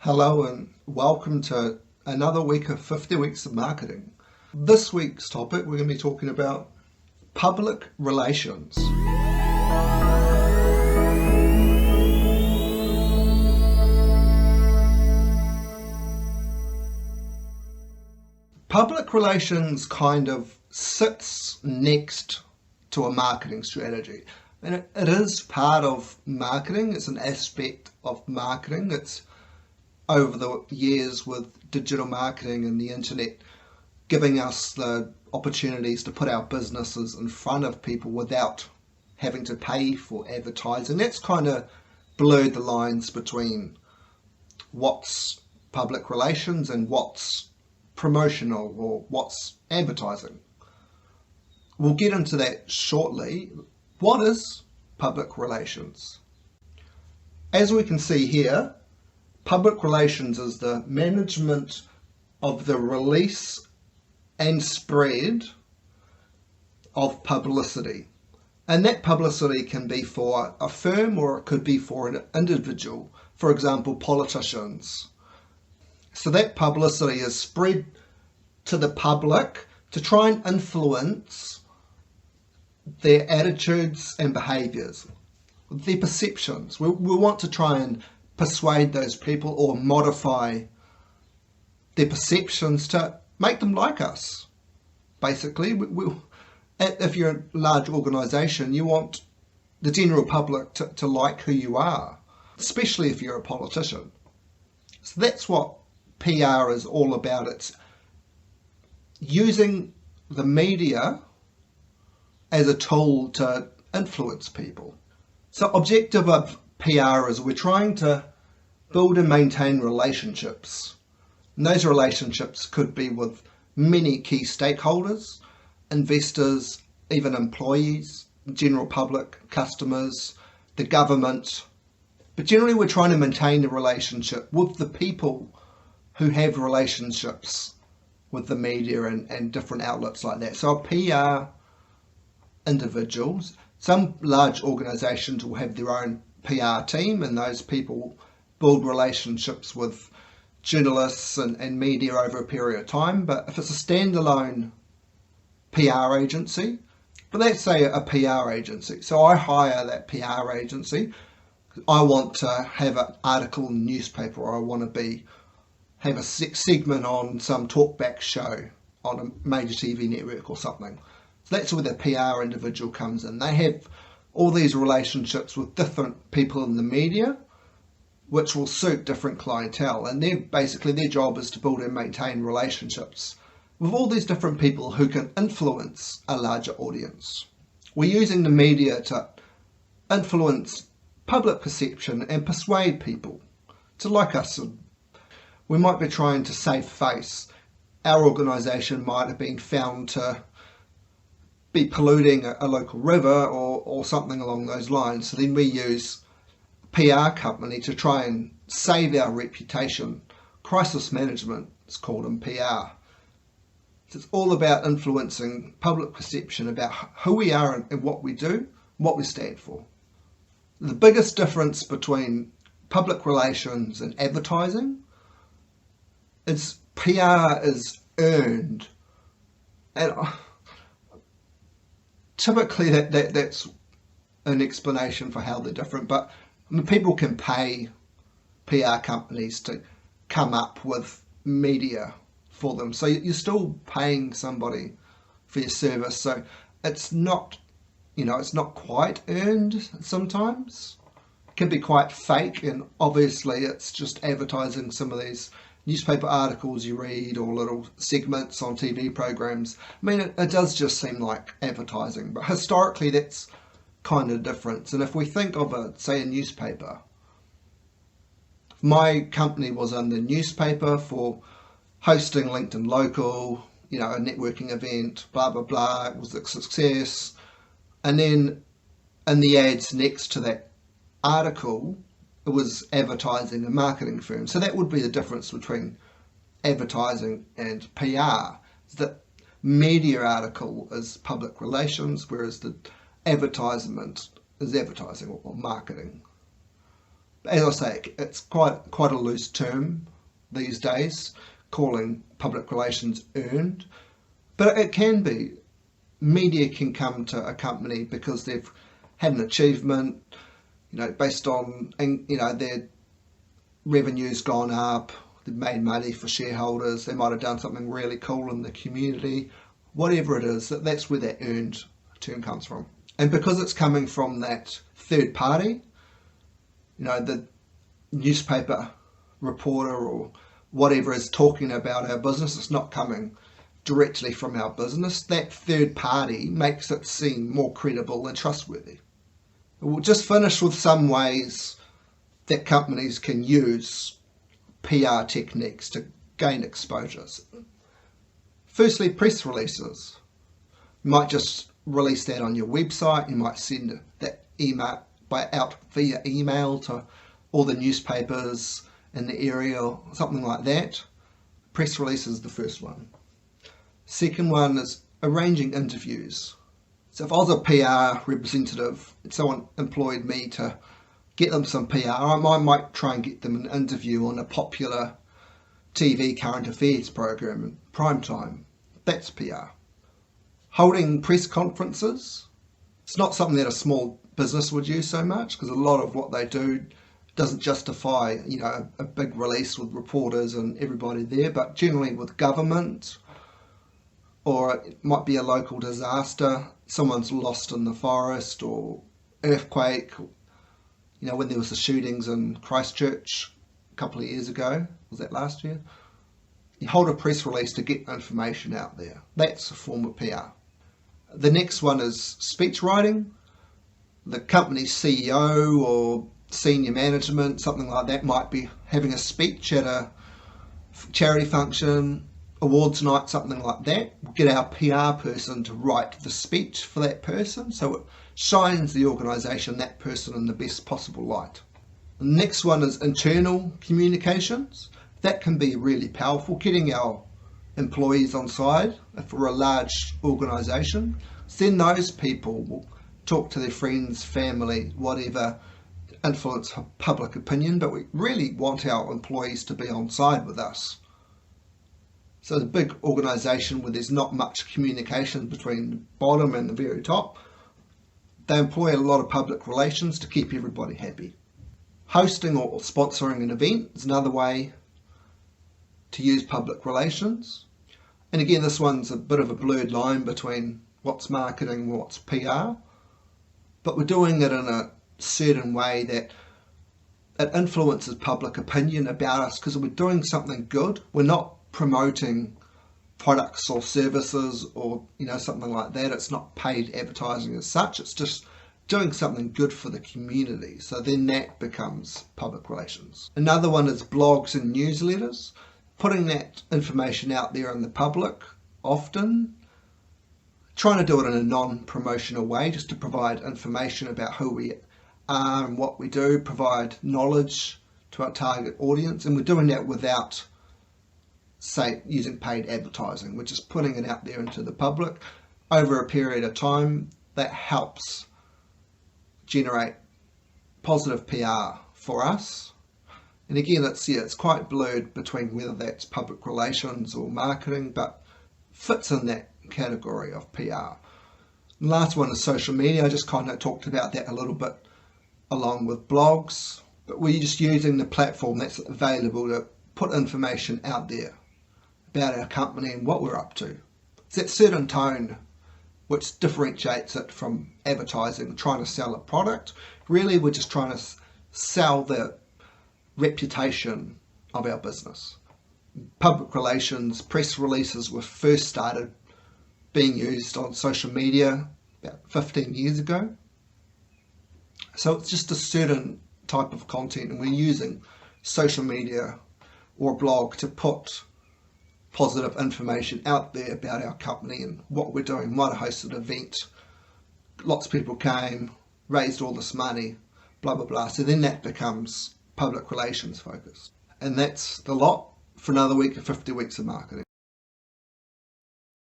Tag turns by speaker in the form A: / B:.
A: Hello and welcome to another week of 50 Weeks of Marketing. This week's topic we're going to be talking about public relations. Public relations kind of sits next to a marketing strategy. And it is part of marketing, it's an aspect of marketing. It's over the years with digital marketing and the internet giving us the opportunities to put our businesses in front of people without having to pay for advertising. That's kind of blurred the lines between what's public relations and what's promotional or what's advertising. We'll get into that shortly. What is public relations? As we can see here, public relations is the management of the release and spread of publicity. And that publicity can be for a firm or it could be for an individual, for example, politicians. So that publicity is spread to the public to try and influence their attitudes and behaviours, their perceptions. We want to try and persuade those people or modify their perceptions to make them like us. Basically, if you're a large organisation, you want the general public to like who you are, especially if you're a politician. So that's what PR is all about. It's using the media as a tool to influence people. So objective of PR is we're trying to build and maintain relationships. And those relationships could be with many key stakeholders, investors, even employees, general public, customers, the government. But generally we're trying to maintain a relationship with the people who have relationships with the media and different outlets like that. So PR individuals, some large organisations will have their own PR team, and those people build relationships with journalists and media over a period of time. But if it's a standalone PR agency, but let's say a PR agency, so I hire that PR agency. I want to have an article in the newspaper, or I want to have a segment on some talkback show on a major TV network or something. So that's where the PR individual comes in. They have all these relationships with different people in the media, which will suit different clientele. And their job is to build and maintain relationships with all these different people who can influence a larger audience. We're using the media to influence public perception and persuade people to like us. We might be trying to save face. Our organisation might have been found to be polluting a local river or something along those lines. So then we use a PR company to try and save our reputation. Crisis management is called in PR. So it's all about influencing public perception about who we are and what we do, what we stand for. The biggest difference between public relations and advertising is PR is earned. And typically that's an explanation for how they're different, but people can pay PR companies to come up with media for them. So you're still paying somebody for your service. So it's not, it's not quite earned sometimes. It can be quite fake, and obviously it's just advertising some of these newspaper articles you read or little segments on TV programs. I mean, it does just seem like advertising, but historically that's kind of different. And if we think of say a newspaper, my company was in the newspaper for hosting LinkedIn Local, a networking event, blah, blah, blah. It was a success. And then in the ads next to that article, it was advertising and marketing firm. So that would be the difference between advertising and PR. The media article is public relations, whereas the advertisement is advertising or marketing. As I say, it's quite a loose term these days, calling public relations earned, but it can be. Media can come to a company because they've had an achievement, based on, their revenue's gone up, they've made money for shareholders, they might have done something really cool in the community, whatever it is, that's where that earned term comes from. And because it's coming from that third party, the newspaper reporter or whatever is talking about our business, it's not coming directly from our business. That third party makes it seem more credible and trustworthy. We'll just finish with some ways that companies can use PR techniques to gain exposures. Firstly, press releases. You might just release that on your website. You might send that email out via email to all the newspapers in the area or something like that. Press release is the first one. Second one is arranging interviews. So if I was a PR representative and someone employed me to get them some PR, I might try and get them an interview on a popular TV current affairs program in prime time. That's PR. Holding press conferences. It's not something that a small business would use so much because a lot of what they do doesn't justify, a big release with reporters and everybody there, but generally with government, or it might be a local disaster, someone's lost in the forest, or earthquake, when there was the shootings in Christchurch a couple of years ago, was that last year? You hold a press release to get information out there. That's a form of PR. The next one is speech writing. The company's CEO or senior management, something like that, might be having a speech at a charity function, awards night, something like that. We'll get our PR person to write the speech for that person so it shines the organisation, that person, in the best possible light. The next one is internal communications. That can be really powerful, getting our employees on side. If we're a large organisation, then those people will talk to their friends, family, whatever, influence public opinion, but we really want our employees to be on side with us. So it's a big organisation where there's not much communication between the bottom and the very top. They employ a lot of public relations to keep everybody happy. Hosting or sponsoring an event is another way to use public relations. And again, this one's a bit of a blurred line between what's marketing and what's PR, but we're doing it in a certain way that it influences public opinion about us because we're doing something good. We're not promoting products or services or something like that. It's not paid advertising as such. It's just doing something good for the community. So then that becomes public relations. Another one is blogs and newsletters. Putting that information out there in the public often, trying to do it in a non-promotional way, just to provide information about who we are and what we do, provide knowledge to our target audience, and we're doing that without, say, using paid advertising. We're just putting it out there into the public over a period of time. That helps generate positive PR for us. And again, it's quite blurred between whether that's public relations or marketing, but fits in that category of PR. The last one is social media. I just kind of talked about that a little bit along with blogs, but we're just using the platform that's available to put information out there about our company and what we're up to. It's that certain tone which differentiates it from advertising, trying to sell a product. Really, we're just trying to sell the reputation of our business. Public relations, press releases were first started being used on social media about 15 years ago. So it's just a certain type of content, and we're using social media or blog to put positive information out there about our company and what we're doing. Might have hosted an event, lots of people came, raised all this money, blah blah blah. So then that becomes public relations focused. And that's the lot for another week of 50 weeks of marketing.